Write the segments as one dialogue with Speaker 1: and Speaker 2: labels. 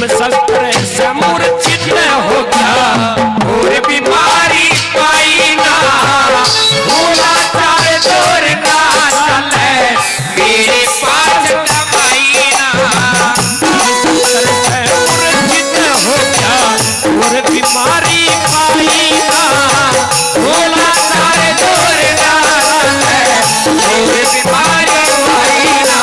Speaker 1: शिव शस्त्र से मूर्छित हो गया और बीमारी पाई ना भोला चार जोर ना चले मेरे पास दवाई ना मूर्छित हो गया और बीमारी पाई ना भोला चार जोर ना चले मेरे बीमारी पाई ना।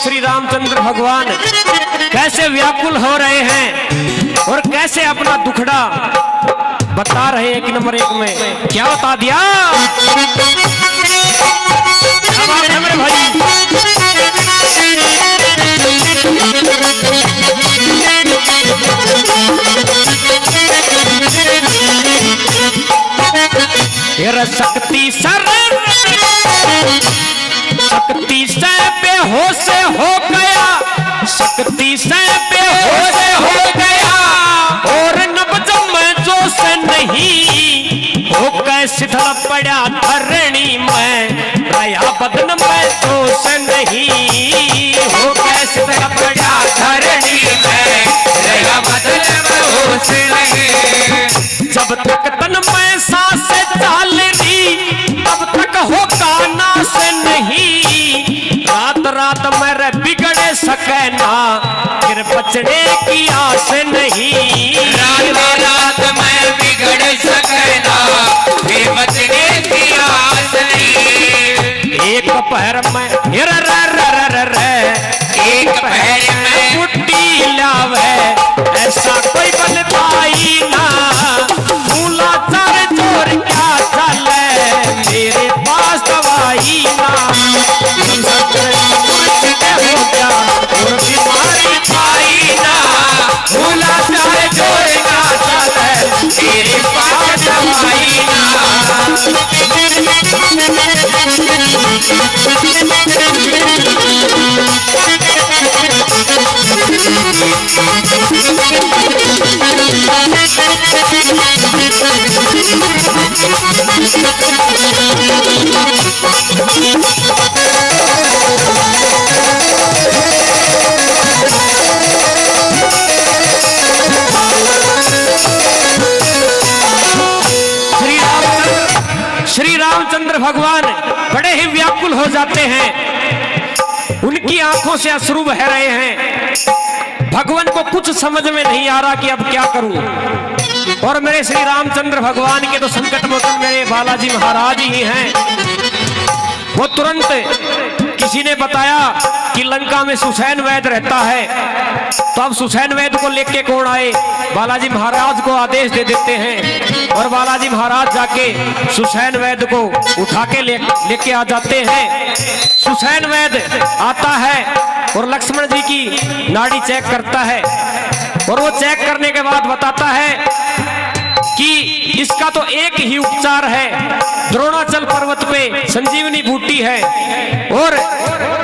Speaker 1: श्री रामचंद्र भगवान कैसे व्याकुल हो रहे हैं और कैसे अपना दुखड़ा बता रहे हैं कि नंबर 1 में क्या बता दिया। क्या बात है मेरे भाई। शक्ति से बेहोश हो गया, शक्ति से बेहोश हो गया और नब्ज में जोश नहीं हो कैसे पड़ा धरणी में रया बदन में जोश नहीं हो कैसे पड़ा धरणी में रया बदन में होश नहीं। जब तक तन में सांस चाल रही तब तक हो काना से नहीं रात रात मेरे बिगड़े सके ना फिर बचने की आस नहीं। रात रात मैं बिगड़ सके ना फिर बचने की आस नहीं। एक पैर में एक पैर में मुट्ठी लावे ऐसा कोई बनताई ना भूला चार जोर क्या चले मेरे पास दवाई ना। बीमारी पाई ना भूला चाहे जोर ना चले मेरे पास दवाई श्री रामचंद्र भगवान बड़े ही व्याकुल हो जाते हैं, उनकी आंखों से अश्रु बह रहे हैं। भगवान को कुछ समझ में नहीं आ रहा कि अब क्या करूं। और मेरे श्री रामचंद्र भगवान के तो संकट मोचन मेरे बालाजी महाराज ही हैं। वो तुरंत किसी ने बताया कि लंका में सुसैन वैद्य रहता है, तो अब सुसैन वैद्य को लेके कौन आए, बालाजी महाराज को आदेश दे देते हैं और बालाजी महाराज जाके सुसैन वैद्य को उठा के लेके आ जाते हैं। सुसैन वैद्य आता है और लक्ष्मण जी की नाड़ी चेक करता है और वो चेक करने के बाद बताता है कि इसका तो एक ही उपचार है, द्रोणाचल पर्वत पे संजीवनी बूटी है और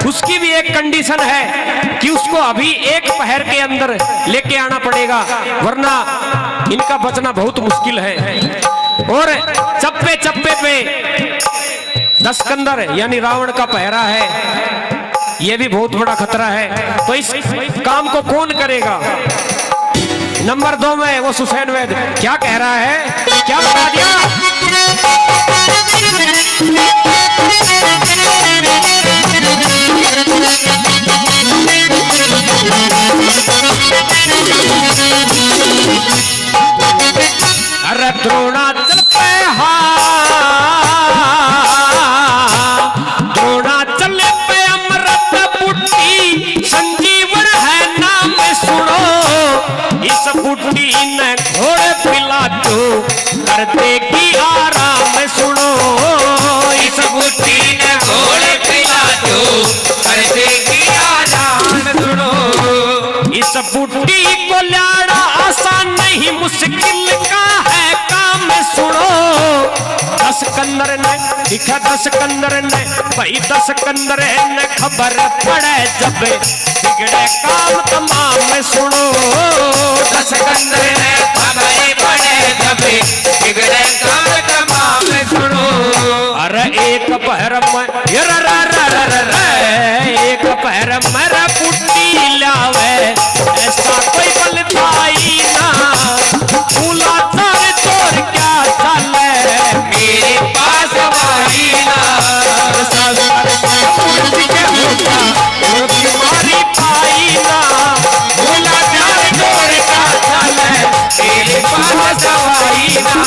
Speaker 1: उसकी भी एक कंडीशन है कि उसको अभी एक पहर के अंदर लेके आना पड़ेगा वरना इनका बचना बहुत मुश्किल है। और चप्पे चप्पे पे दशकंदर यानी रावण का पहरा है, यह भी बहुत बड़ा खतरा है। तो इस काम को कौन करेगा। नंबर 2 में वो सुसैन वैद्य क्या कह रहा है, क्या बता दिया। मुश्किल का है काम सुनो। 10 कंदर ने लिखा 10 कंदर ने भाई 10 कंदर ने खबर पड़े जब बिगड़े काम तमाम सुनो।
Speaker 2: 10 कंदर ने खबर पड़े जब बिगड़े काम तमाम सुनो।
Speaker 1: अरे एक पहर में एक पहर मेरा पुट्टी लावे ऐसा कोई बलदाई ना। भूला तार तोर क्या चले
Speaker 2: मेरे पास वाही ना।
Speaker 1: बीमारी पाई ना।
Speaker 2: भूला तार तोर क्या चले मेरे पास वाही ना।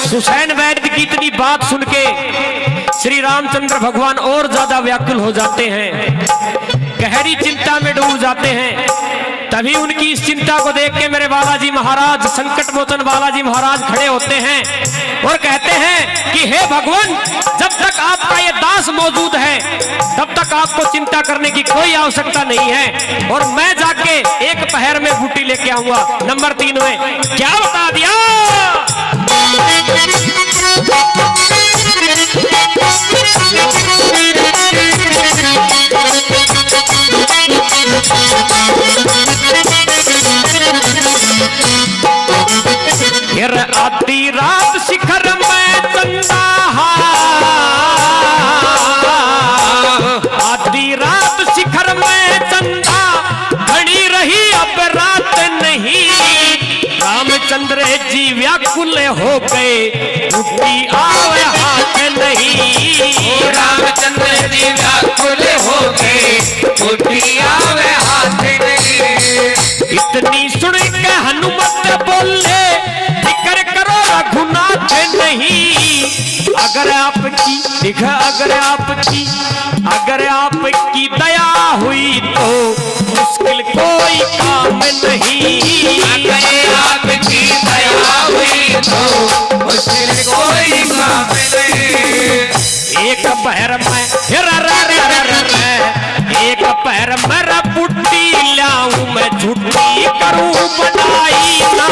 Speaker 1: हुसैन वैद्य की इतनी बात सुन के श्री रामचंद्र भगवान और ज्यादा व्याकुल हो जाते हैं, गहरी चिंता में डूब जाते हैं। तभी उनकी इस चिंता को देख के मेरे बालाजी महाराज, संकट मोचन बालाजी महाराज खड़े होते हैं और कहते हैं कि हे भगवान, जब तक आपका ये दास मौजूद है तब तक आपको चिंता करने की कोई आवश्यकता नहीं है, और मैं जाके एक पहर में बूटी लेके आऊंगा। नंबर 3 में क्या बता दिया? आधी रात शिखर में चंदा, आधी रात शिखर में चंदा, खड़ी रही अब रात नहीं। रामचंद्र जी व्याकुल हो गए, बुद्धि आवे हाथ नहीं।
Speaker 2: रामचंद्र जी व्याकुल हो गए, बुद्धि आवे हाथ नहीं।
Speaker 1: इतनी सुन के हनुमत बोले, फिक्र करो रघुनाथ नहीं। अगर आपकी दया हुई तो मुश्किल कोई काम नहीं।
Speaker 2: अगर आपकी दया हुई तो मुश्किल कोई काम नहीं।
Speaker 1: एक पैर में एक पैर मेरा पुट्टी लाऊं, मैं झूठी करूं बनाई ना।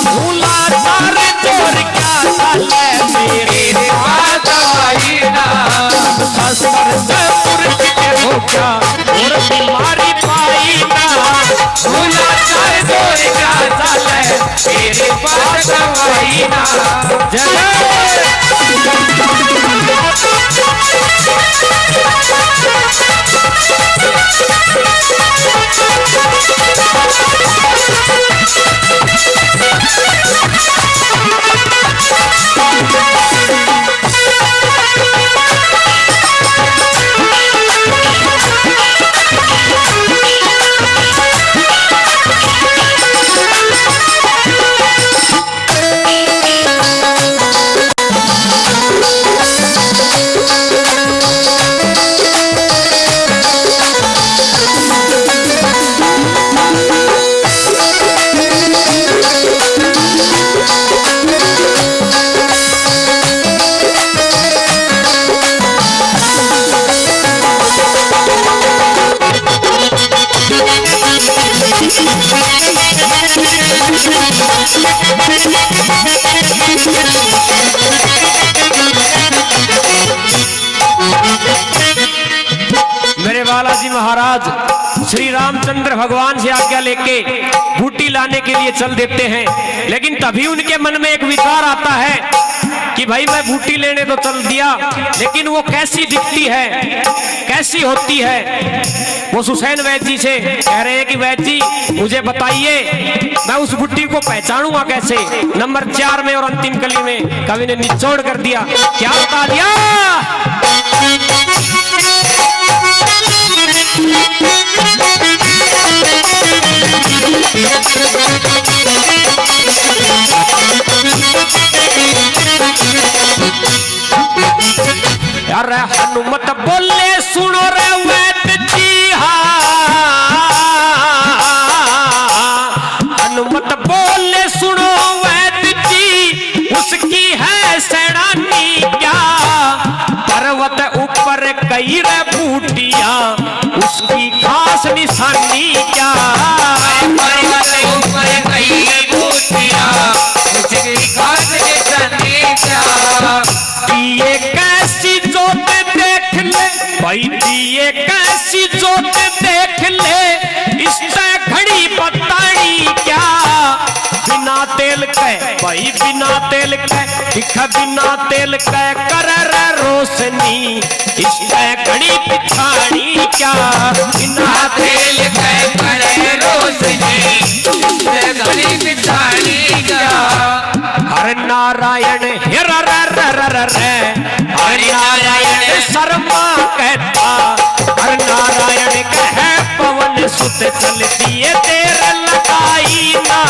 Speaker 1: भूला तारे चोर क्या चले मेरे
Speaker 2: पास वाही ना।
Speaker 1: ससुर से पुरख के हो क्या और बीमारी पाई ना।
Speaker 2: भूला तारे चोर क्या चले मेरे पास वाही ना।
Speaker 1: मेरे बालाजी महाराज श्री रामचंद्र भगवान से आज्ञा लेके बूटी लाने के लिए चल देते हैं, लेकिन तभी उनके मन में एक विचार आता है कि भाई मैं बूटी लेने तो चल दिया, लेकिन वो कैसी दिखती है, कैसी होती है। वो सुसैन वैद्य जी से कह रहे हैं कि वैद्य जी मुझे बताइए मैं उस बुट्टी को पहचानूंगा कैसे। नंबर 4 में और अंतिम कली में कवि ने निचोड़ कर दिया, क्या बता दिया? अरे हनुमत बोले सुनो रे वैद्य जी, हनुमत बोले सुनो वैद्य जी, उसकी है सैनानी क्या? पर्वत ऊपर कई रे बूटियां, उसकी खास निशानी क्या?
Speaker 2: पर्वत ऊपर कई बूटियां, उसकी खास निशानी क्या?
Speaker 1: दिए कैसी जोत देख ले भाई, दिए कैसी जोत देख ले, इससे घड़ी बतानी क्या? बिना तेल के भाई बिना तेल के दिख, बिना तेल के कर रे रोशनी, इससे घड़ी पिछाड़ी क्या?
Speaker 2: बिना तेल के करे रोशनी, इससे घड़ी पिछाड़ी क्या?
Speaker 1: हर नारायण हिर हर नारायण शर्मा कहता, हर नारायण कहे पवन सुत चलती है देर लगाई ना